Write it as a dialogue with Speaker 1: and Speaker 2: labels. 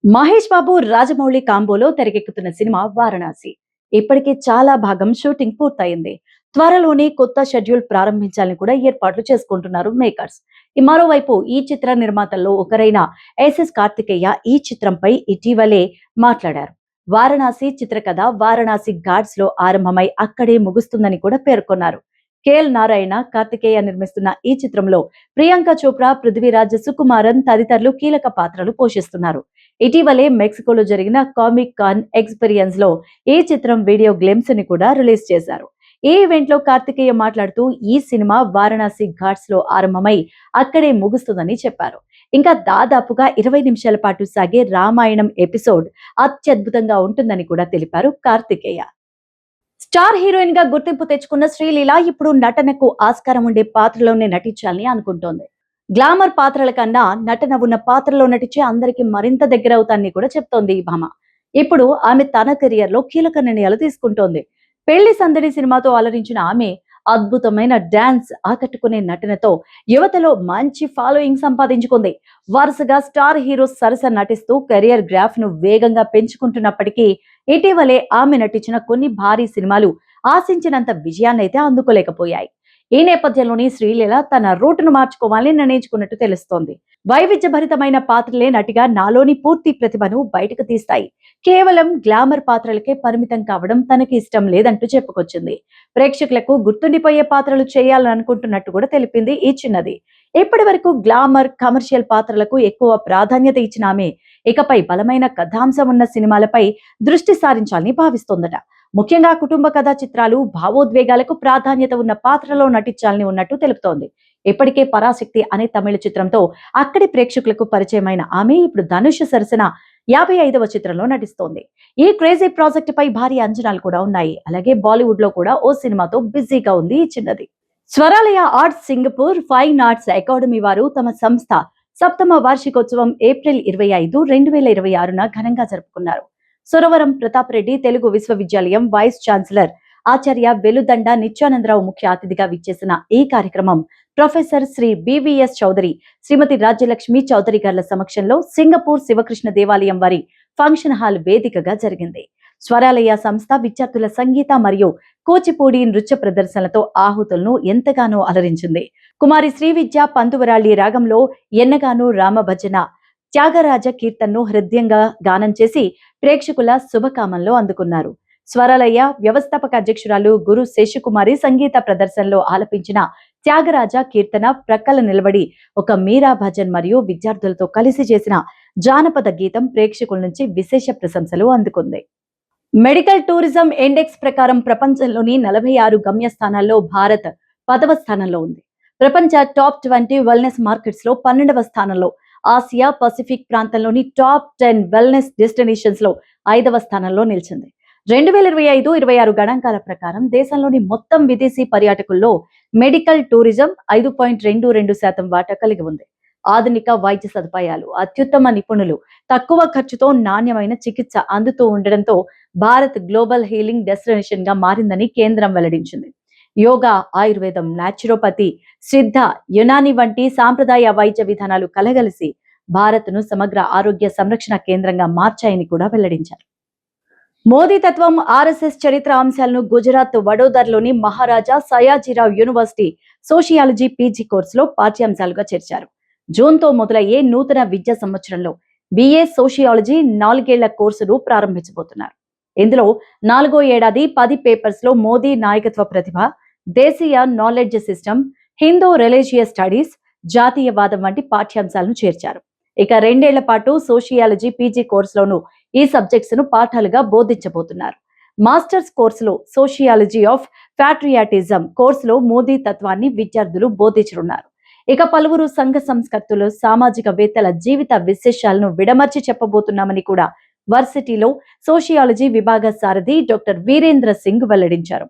Speaker 1: మహేష్ బాబు రాజమౌళి కాంబోలో తెరకెక్కుతున్న సినిమా వారణాసి ఇప్పటికే చాలా భాగం షూటింగ్ పూర్తయింది. త్వరలోనే కొత్త షెడ్యూల్ ప్రారంభించాలని కూడా ఏర్పాట్లు చేసుకుంటున్నారు మేకర్స్. మరోవైపు ఈ చిత్ర నిర్మాతల్లో ఒకరైన ఎస్ఎస్ కార్తికేయ ఈ చిత్రంపై ఇటీవలే మాట్లాడారు. వారణాసి చిత్రకథ వారణాసి ఘాట్స్ లో ఆరంభమై అక్కడే ముగుస్తుందని కూడా పేర్కొన్నారు. కేఎల్ నారాయణ కార్తికేయ నిర్మిస్తున్న ఈ చిత్రంలో ప్రియాంక చోప్రా, పృథ్వీరాజ్ సుకుమారన్ తదితరులు కీలక పాత్రలు పోషిస్తున్నారు. ఇటీవలే మెక్సికోలో జరిగిన కామిక్ కాన్ ఎక్స్పీరియన్స్ లో ఈ చిత్రం వీడియో గ్లిమ్స్ ని కూడా రిలీజ్ చేశారు. ఈ ఈవెంట్ లో కార్తికేయ మాట్లాడుతూ ఈ సినిమా వారణాసి ఘాట్స్ లో ఆరంభమై అక్కడే ముగుస్తుందని చెప్పారు. ఇంకా దాదాపుగా 20 నిమిషాల పాటు సాగే రామాయణం ఎపిసోడ్ అత్యద్భుతంగా ఉంటుందని కూడా తెలిపారు కార్తికేయ. స్టార్ హీరోయిన్ గా గుర్తింపు తెచ్చుకున్న శ్రీలీల ఇప్పుడు నటనకు ఆస్కారం ఉండే పాత్రలోనే నటించాలని అనుకుంటోంది. గ్లామర్ పాత్రల కన్నా నటన ఉన్న పాత్రలో నటించి అందరికి మరింత దగ్గర అవుతాన్ని కూడా చెప్తోంది ఈ భామ. ఇప్పుడు ఆమె తన కెరియర్ లో కీలక నిర్ణయాలు తీసుకుంటోంది. పెళ్లి సందడి సినిమాతో అలరించిన ఆమె అద్భుతమైన డాన్స్, ఆకట్టుకునే నటనతో యువతలో మంచి ఫాలోయింగ్ సంపాదించుకుంది. వరుసగా స్టార్ హీరోస్ సరస నటిస్తూ కెరియర్ గ్రాఫ్ ను వేగంగా పెంచుకుంటున్నప్పటికీ ఇటీవలే ఆమె నటించిన కొన్ని భారీ సినిమాలు ఆశించినంత విజయాన్నైతే అందుకోలేకపోయాయి. ఈ నేపథ్యంలోని శ్రీలీల తన రూటును మార్చుకోవాలని నిర్ణయించుకున్నట్టు తెలుస్తోంది. వైవిధ్యభరితమైన పాత్రలే నటిగా నాలోని పూర్తి ప్రతిభను బయటకు తీస్తాయి. కేవలం గ్లామర్ పాత్రలకే పరిమితం కావడం తనకి ఇష్టం లేదంటూ చెప్పుకొచ్చింది. ప్రేక్షకులకు గుర్తుండిపోయే పాత్రలు చేయాలని అనుకుంటున్నట్టు కూడా తెలిపింది ఈ చిన్నది. ఇప్పటి వరకు గ్లామర్, కమర్షియల్ పాత్రలకు ఎక్కువ ప్రాధాన్యత ఇచ్చిన ఆమె ఇకపై బలమైన కథాంశం ఉన్న సినిమాలపై దృష్టి సారించాలని భావిస్తోందట. ముఖ్యంగా కుటుంబ కథా చిత్రాలు, భావోద్వేగాలకు ప్రాధాన్యత ఉన్న పాత్రలో నటించాలని ఉన్నట్టు తెలుపుతోంది. ఇప్పటికే పరాశక్తి అనే తమిళ చిత్రంతో అక్కడి ప్రేక్షకులకు పరిచయమైన ఆమె ఇప్పుడు ధనుష్ సరసన 55వ చిత్రంలో నటిస్తోంది. ఈ క్రేజీ ప్రాజెక్ట్ పై భారీ అంచనాలు కూడా ఉన్నాయి. అలాగే బాలీవుడ్ లో కూడా ఓ సినిమాతో బిజీగా ఉంది ఈ చిన్నది. Swaralaya arts Singapore fine arts academy వారు తమ సంస్థ 7వ వార్షికోత్సవం ఏప్రిల్ 25, 2026న ఘనంగా జరుపుకున్నారు. సురవరం ప్రతాప్ రెడ్డి తెలుగు విశ్వవిద్యాలయం వైస్ ఛాన్సలర్ ఆచార్య వెలుదండ నిత్యానందరావు ముఖ్య అతిథిగా విచ్చేసిన ఈ కార్యక్రమం ప్రొఫెసర్ శ్రీ బివిఎస్ చౌదరి, శ్రీమతి రాజ్యలక్ష్మి చౌదరి గార్ల సమక్షంలో సింగపూర్ శివకృష్ణ దేవాలయం వారి ఫంక్షన్ హాల్ వేదికగా జరిగింది. స్వరాలయ సంస్థ విద్యార్థుల సంగీత మరియు కూచిపూడి నృత్య ప్రదర్శనలతో ఆహుతులను ఎంతగానో అలరించింది. కుమారి శ్రీవిద్య పంతువరాళి రాగంలో ఎన్నగానో రామభజన త్యాగరాజ కీర్తన్ను హృదయంగా గానం చేసి ప్రేక్షకుల శుభకామంలో అందుకున్నారు. స్వరాలయ వ్యవస్థాపక అధ్యక్షురాలు గురు శేషకుమారి సంగీత ప్రదర్శనలో ఆలపించిన త్యాగరాజ కీర్తన ప్రక్కల నిలబడి ఒక మీరా భజన్ మరియు విద్యార్థులతో కలిసి చేసిన జానపద గీతం ప్రేక్షకుల నుంచి విశేష ప్రశంసలు అందుకుంది. మెడికల్ టూరిజం ఇండెక్స్ ప్రకారం ప్రపంచంలోని 46 గమ్యస్థానాల్లో భారత్ 10వ స్థానంలో ఉంది. ప్రపంచ టాప్ 20 వెల్నెస్ మార్కెట్స్ లో 12వ స్థానంలో, ఆసియా పసిఫిక్ ప్రాంతంలోని టాప్ 10 వెల్నెస్ డెస్టినేషన్స్ లో 5వ స్థానంలో నిలిచింది. 2025-26 గణాంకాల ప్రకారం దేశంలోని మొత్తం విదేశీ పర్యాటకుల్లో మెడికల్ టూరిజం 5.22% వాటా కలిగి ఉంది. ఆధునిక వైద్య సదుపాయాలు, అత్యుత్తమ నిపుణులు, తక్కువ ఖర్చుతో నాణ్యమైన చికిత్స అందుతూ ఉండడంతో భారత్ గ్లోబల్ హీలింగ్ డెస్టినేషన్ గా మారిందని కేంద్రం వెల్లడించింది. యోగా, ఆయుర్వేదం, నాచురోపతి, సిద్ధ, యునాని వంటి సాంప్రదాయ వైద్య విధానాలు కలగలిసి భారత్ను సమగ్ర ఆరోగ్య సంరక్షణ కేంద్రంగా మార్చాయని కూడా వెల్లడించారు. మోదీ తత్వం, ఆర్ఎస్ఎస్ చరిత్ర అంశాలను గుజరాత్ వడోదరలోని మహారాజా సయాజీరావు యూనివర్సిటీ సోషియాలజీ పీజీ కోర్సులో పాఠ్యాంశాలుగా చేర్చారు. జూన్తో మొదలయ్యే నూతన విద్యా సంవత్సరంలో బిఏ సోషియాలజీ 4 ఏళ్ల కోర్సును ప్రారంభించబోతున్నారు. ఇందులో 4వ ఏడాది 10 పేపర్స్ లో మోదీ నాయకత్వ ప్రతిభ, దేశీయ knowledge system, Hindu religious studies, జాతీయవాదం వంటి పాఠ్యాంశాలను చేర్చారు. ఇక 2 ఏళ్ల పాటు సోషియాలజీ పీజీ కోర్సులోనూ ఈ సబ్జెక్ట్స్ ను పాఠాలుగా బోధించబోతున్నారు. మాస్టర్స్ కోర్సులో సోషియాలజీ ఆఫ్ ప్యాట్రియాటిజం కోర్సులో మోదీ తత్వాన్ని విద్యార్థులు బోధించనున్నారు. ఇక పలువురు సంఘ సంస్కర్తలు, సామాజికవేత్తల జీవిత విశేషాలను విడమర్చి చెప్పబోతున్నామని కూడా వర్సిటీలో సోషియాలజీ విభాగ సారథి డాక్టర్ వీరేంద్ర సింగ్ వెల్లడించారు.